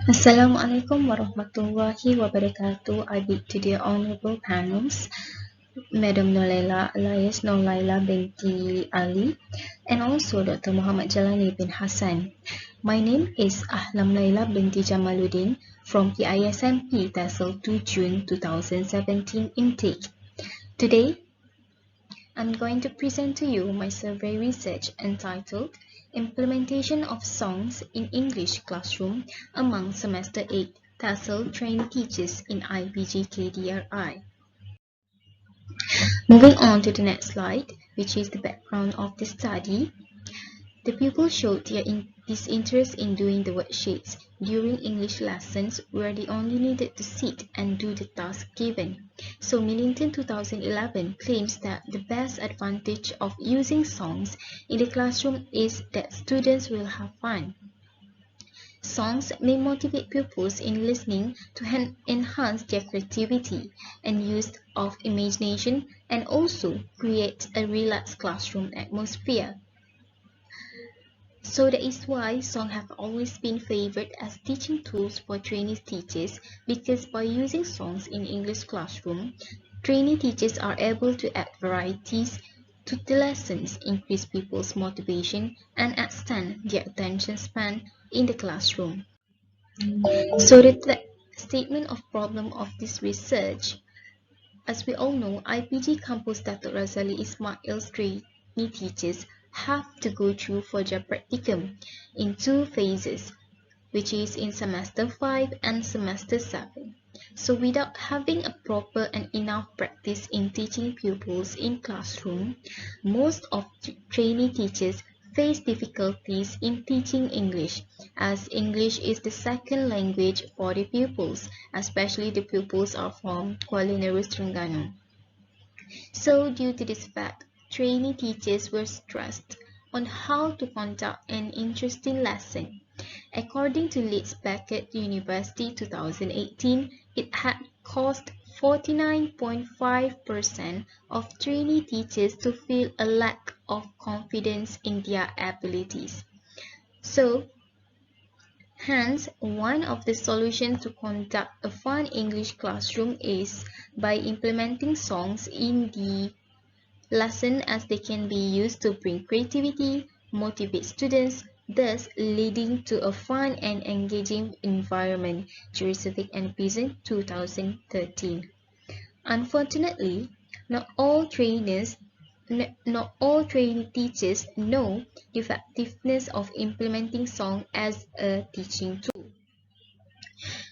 Assalamualaikum warahmatullahi wabarakatuh. I bid to the honorable panels, Madam Laila, alias Laila binti Ali, and also Dr. Muhammad Jalani bin Hassan. My name is Ahlam Laila binti Jamaludin from PISMP Tesl 2 June 2017 intake. Today, I'm going to present to you my survey research entitled Implementation of Songs in English Classroom among Semester 8 Tesl Trainee Teachers in Ipgkdri. Moving on to the next slide, which is the background of the study. The pupils showed their disinterest in doing the worksheets during English lessons where they only needed to sit and do the task given. So Millington 2011 claims that the best advantage of using songs in the classroom is that students will have fun. Songs may motivate pupils in listening to enhance their creativity and use of imagination and also create a relaxed classroom atmosphere. So that is why songs have always been favored as teaching tools for trainee teachers, because by using songs in English classroom, trainee teachers are able to add varieties to the lessons, increase pupils' motivation, and extend their attention span in the classroom. So the statement of problem of this research. As we all know, IPG campus Datuk Razali Ismail trainee teachers have to go through for their practicum in two phases, which is in semester 5 and semester 7. So without having a proper and enough practice in teaching pupils in classroom, most of trainee teachers face difficulties in teaching English, as English is the second language for the pupils, especially the pupils are from Kuala Negeri Terengganu. So due to this fact, trainee teachers were stressed on how to conduct an interesting lesson. According to Leeds Beckett University 2018, it had caused 49.5% of trainee teachers to feel a lack of confidence in their abilities. So, hence, one of the solutions to conduct a fun English classroom is by implementing songs in the lesson, as they can be used to bring creativity, motivate students, thus leading to a fun and engaging environment. Jurisovic and PISMP 2013. Unfortunately, not all trainee teachers know the effectiveness of implementing song as a teaching tool.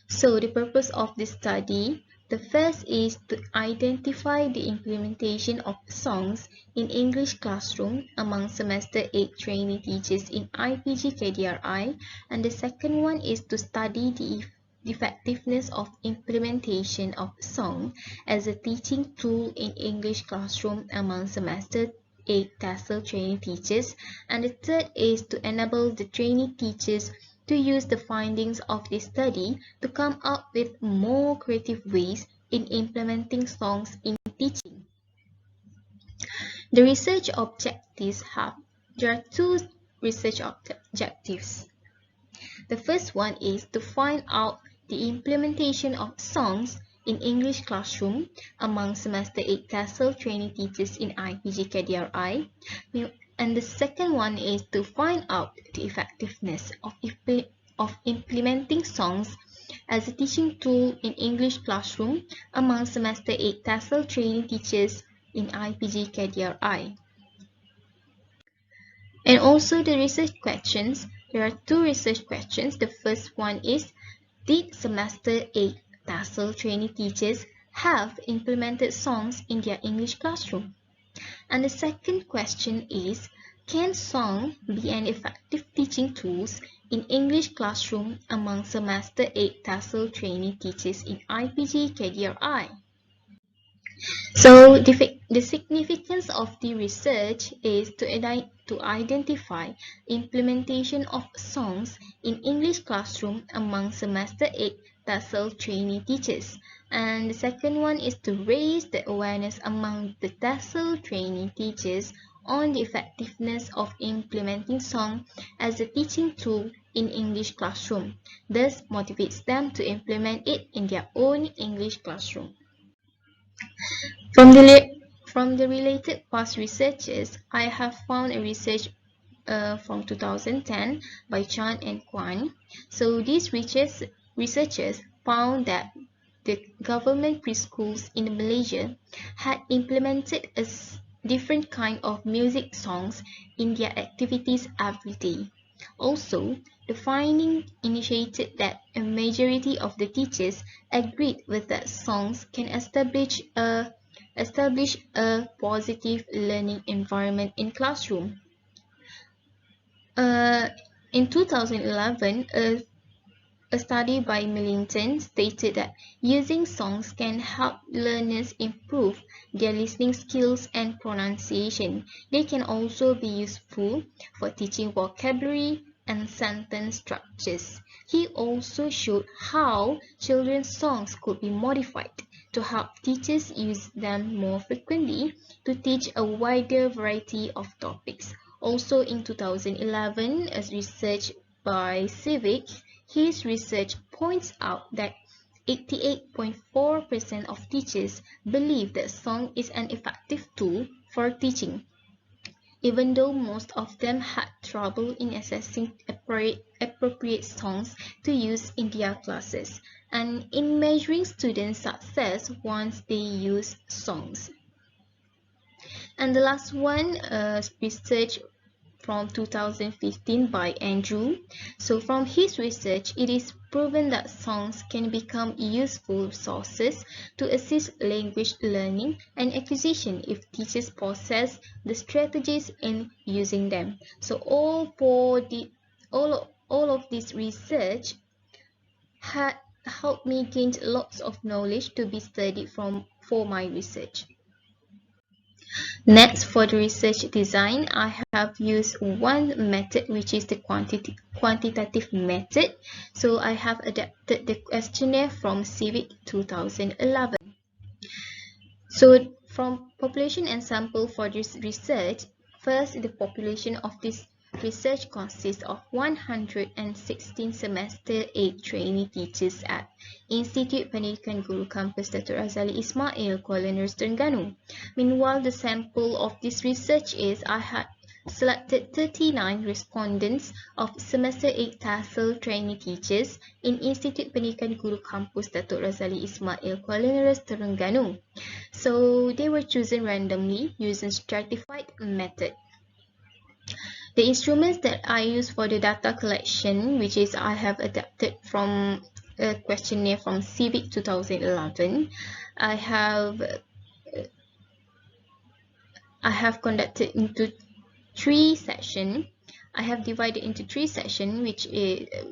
So the purpose of this study, the first is to identify the implementation of songs in English classroom among semester 8 trainee teachers in Ipgkdri, and the second one is to study the effectiveness of implementation of song as a teaching tool in English classroom among semester 8 Tesl trainee teachers, and the third is to enable the trainee teachers to use the findings of this study to come up with more creative ways in implementing songs in teaching. The research objectives there are two research objectives. The first one is to find out the implementation of songs in English classroom among semester 8 Tesl trainee teachers in Ipgkdri. And the second one is to find out the effectiveness of implementing songs as a teaching tool in English classroom among semester 8 Tesl trainee teachers in Ipgkdri. And also the research questions. There are two research questions. The first one is, did semester 8 Tesl trainee teachers have implemented songs in their English classroom? And the second question is, can song be an effective teaching tool in English classroom among semester 8 Tesl trainee teachers in Ipgkdri? So the significance of the research is to identify implementation of songs in English classroom among semester 8 Tesl trainee teachers, and the second one is to raise the awareness among the Tesl trainee teachers on the effectiveness of implementing song as a teaching tool in English classroom, thus motivates them to implement it in their own English classroom. From the related past researches, I have found a research from 2010 by Chan and Kwan. So these researchers found that the government preschools in Malaysia had implemented a different kind of music songs in their activities every day. Also, the finding indicated that a majority of the teachers agreed with that songs can establish a positive learning environment in classroom. In 2011, a study by Millington stated that using songs can help learners improve their listening skills and pronunciation. They can also be useful for teaching vocabulary and sentence structures. He also showed how children's songs could be modified to help teachers use them more frequently to teach a wider variety of topics. Also in 2011, as research by Civic, his research points out that 88.4% of teachers believe that song is an effective tool for teaching, even though most of them had trouble in assessing appropriate songs to use in their classes and in measuring students' success once they use songs. And the last one, research from 2015 by Andrew. So from his research, it is proven that songs can become useful sources to assist language learning and acquisition if teachers possess the strategies in using them. So all of this research had helped me gain lots of knowledge to be studied for my research. Next, for the research design, I have used one method, which is the quantitative method. So I have adapted the questionnaire from Civic 2011. So from population and sample for this research, first, the population of this research consists of 116 semester 8 trainee teachers at Institut Pendidikan Guru Kampus Datuk Razali Ismail, Kuala Lumpur, Terengganu. Meanwhile, the sample of this research is I had selected 39 respondents of semester 8 Tesl Trainee teachers in Institut Pendidikan Guru Kampus Datuk Razali Ismail, Kuala Lumpur, Terengganu. So they were chosen randomly using stratified method. The instruments that I use for the data collection, which is I have adapted from a questionnaire from Civic 2011, I have conducted into 3 sections. I have divided into 3 sections,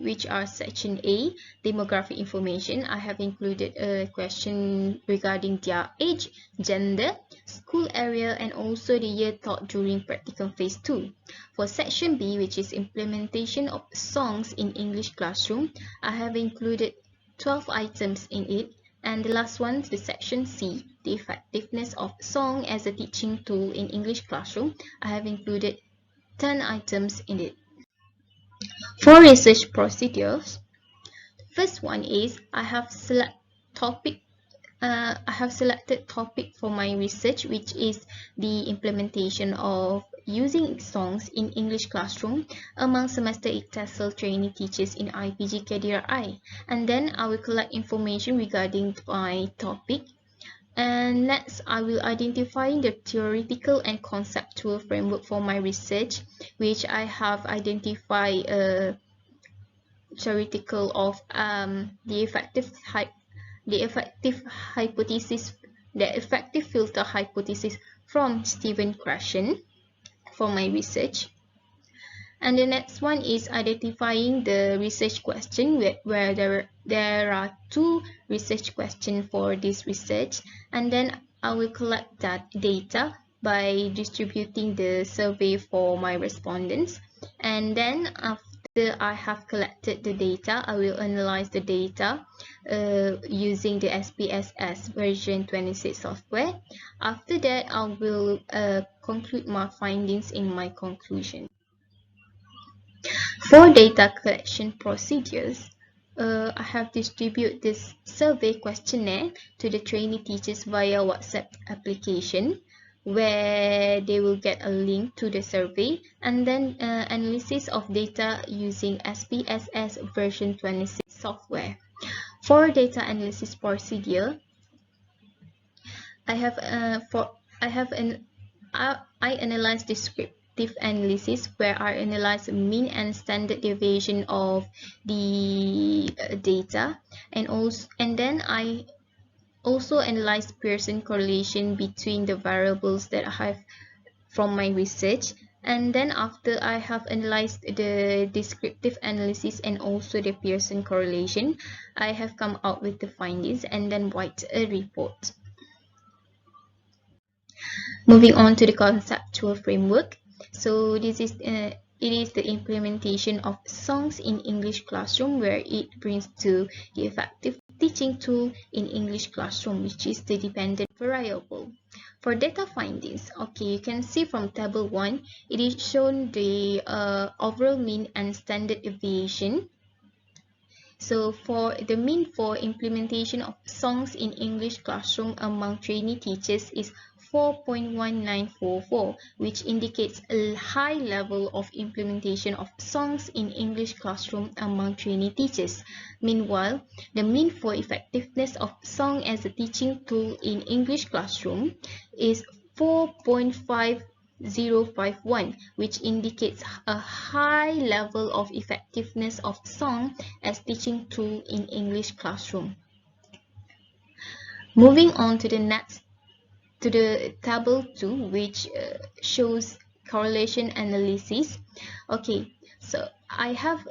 which are section A, demographic information. I have included a question regarding their age, gender, school area, and also the year taught during practicum phase 2. For section B, which is implementation of songs in English classroom, I have included 12 items in it. And the last one, the section C, the effectiveness of song as a teaching tool in English classroom, I have included 10 items in it. For research procedures, the first one is I have selected topic for my research, which is the implementation of using songs in English classroom among semester 8 Tesl trainee teachers in Ipgkdri, and then I will collect information regarding my topic. And next, I will identify the theoretical and conceptual framework for my research, which I have identified a theoretical of the effective filter hypothesis from Stephen Krashen for my research. And the next one is identifying the research question, where there are 2 research questions for this research, and then I will collect that data by distributing the survey for my respondents. And then after I have collected the data, I will analyze the data using the SPSS version 26 software. After that, I will conclude my findings in my conclusion. For data collection procedures, I have distributed this survey questionnaire to the trainee teachers via WhatsApp application, where they will get a link to the survey, and then analysis of data using SPSS version 26 software. For data analysis procedure, I analyze descriptive analysis, where I analyze mean and standard deviation of the data, and then I also analyze Pearson correlation between the variables that I have from my research. And then after I have analyzed the descriptive analysis and also the Pearson correlation, I have come out with the findings and then write a report. Moving on to the conceptual framework. So this is it is the implementation of songs in English classroom, where it brings to the effective teaching tool in English classroom, which is the dependent variable. For data findings, okay, you can see from table 1, it is shown the overall mean and standard deviation. So for the mean for implementation of songs in English classroom among trainee teachers is 4.1944, which indicates a high level of implementation of songs in English classroom among trainee teachers. Meanwhile, the mean for effectiveness of song as a teaching tool in English classroom is 4.5051, which indicates a high level of effectiveness of song as teaching tool in English classroom. Moving on to the next, to the table 2, which shows correlation analysis. Okay, so I have,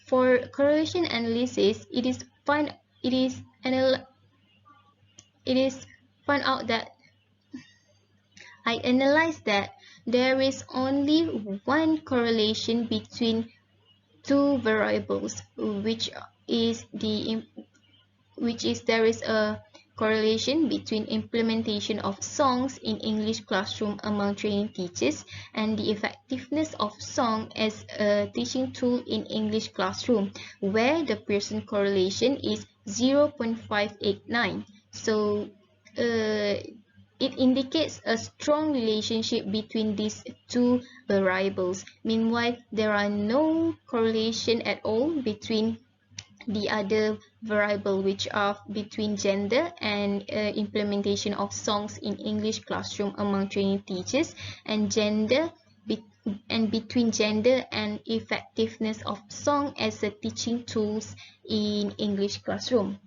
for correlation analysis, it is found out that I analyzed that there is only one correlation between two variables, which is there is a correlation between implementation of songs in English classroom among training teachers and the effectiveness of song as a teaching tool in English classroom, where the Pearson correlation is 0.589. So it indicates a strong relationship between these two variables. Meanwhile, there are no correlation at all between the other variable, which are between gender and implementation of songs in English classroom among training teachers, and between gender and effectiveness of song as a teaching tools in English classroom.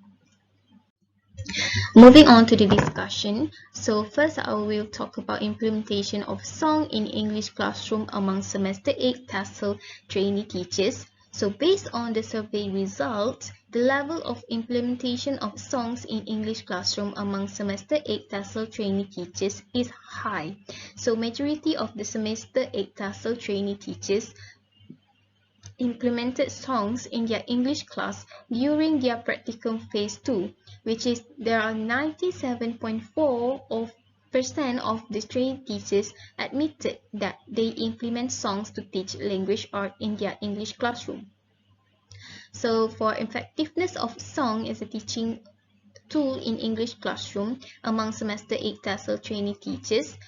Moving on to the discussion. So first I will talk about implementation of song in English classroom among semester 8 Tesl trainee teachers. So based on the survey results, the level of implementation of songs in English classroom among semester 8 Tesl trainee teachers is high. So majority of the semester 8 Tesl trainee teachers implemented songs in their English class during their practicum phase 2, which is there are 97.4% of the trained teachers admitted that they implement songs to teach language art in their English classroom. So for effectiveness of song as a teaching tool in English classroom among semester 8 Tesl trainee teachers,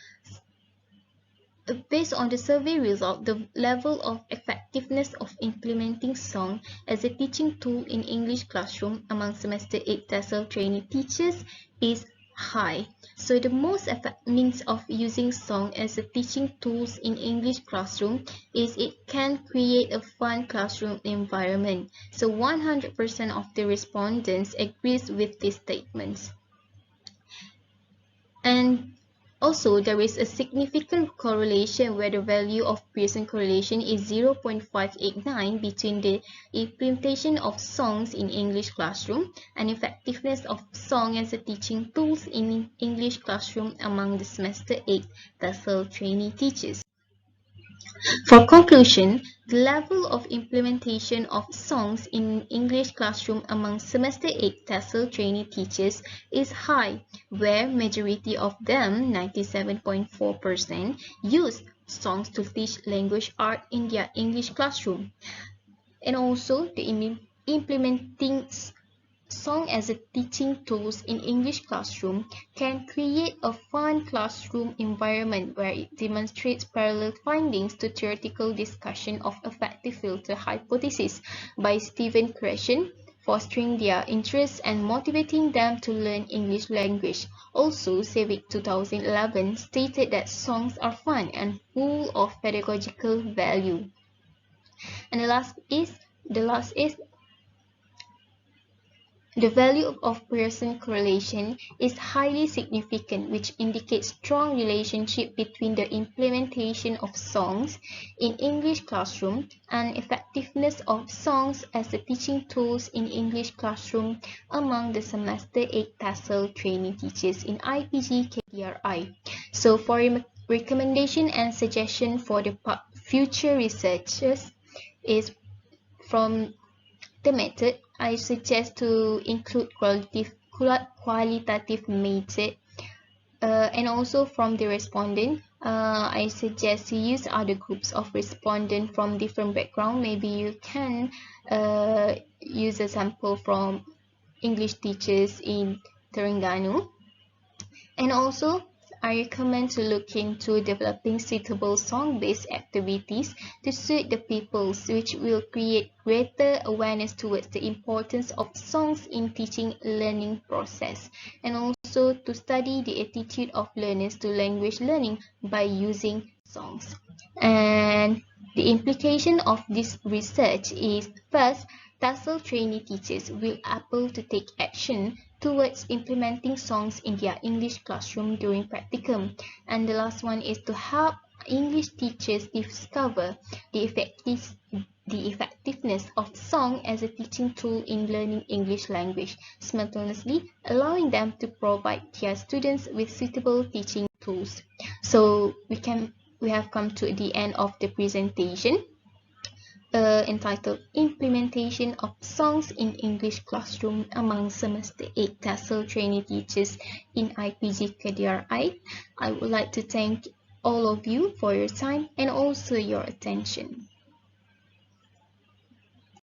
based on the survey result, the level of effectiveness of implementing song as a teaching tool in English classroom among semester 8 Tesl trainee teachers is high. So the most effective means of using song as a teaching tools in English classroom is it can create a fun classroom environment. So 100% of the respondents agrees with these statements. And also, there is a significant correlation where the value of Pearson correlation is 0.589 between the implementation of songs in English classroom and effectiveness of song as a teaching tools in English classroom among the semester 8 Tesl trainee teachers. For conclusion, the level of implementation of songs in English classroom among Semester 8 Tesl trainee teachers is high, where majority of them, 97.4%, use songs to teach language art in their English classroom. And also, the implementing song as a teaching tools in English classroom can create a fun classroom environment where it demonstrates parallel findings to theoretical discussion of effective filter hypothesis by Stephen Krashen, fostering their interest and motivating them to learn English language. Also, Civic 2011 stated that songs are fun and full of pedagogical value. And the last is the value of Pearson correlation is highly significant, which indicates strong relationship between the implementation of songs in English classroom and effectiveness of songs as the teaching tools in English classroom among the Semester 8 Tesl trainee teachers in Ipgkdri. So for recommendation and suggestion for the future researchers is from the method, I suggest to include qualitative method, and also from the respondent, I suggest to use other groups of respondent from different background. Maybe you can use a sample from English teachers in Terengganu. And also, I recommend to look into developing suitable song-based activities to suit the pupils, which will create greater awareness towards the importance of songs in teaching learning process, and also to study the attitude of learners to language learning by using songs. And the implication of this research is, first, Tesl trainee teachers will be able to take action towards implementing songs in their English classroom during practicum. And the last one is to help English teachers discover the effectiveness of song as a teaching tool in learning English language, simultaneously allowing them to provide their students with suitable teaching tools. So we have come to the end of the presentation. Entitled Implementation of Songs in English Classroom Among Semester 8 Tesl Trainee Teachers in Ipgkdri. I would like to thank all of you for your time and also your attention.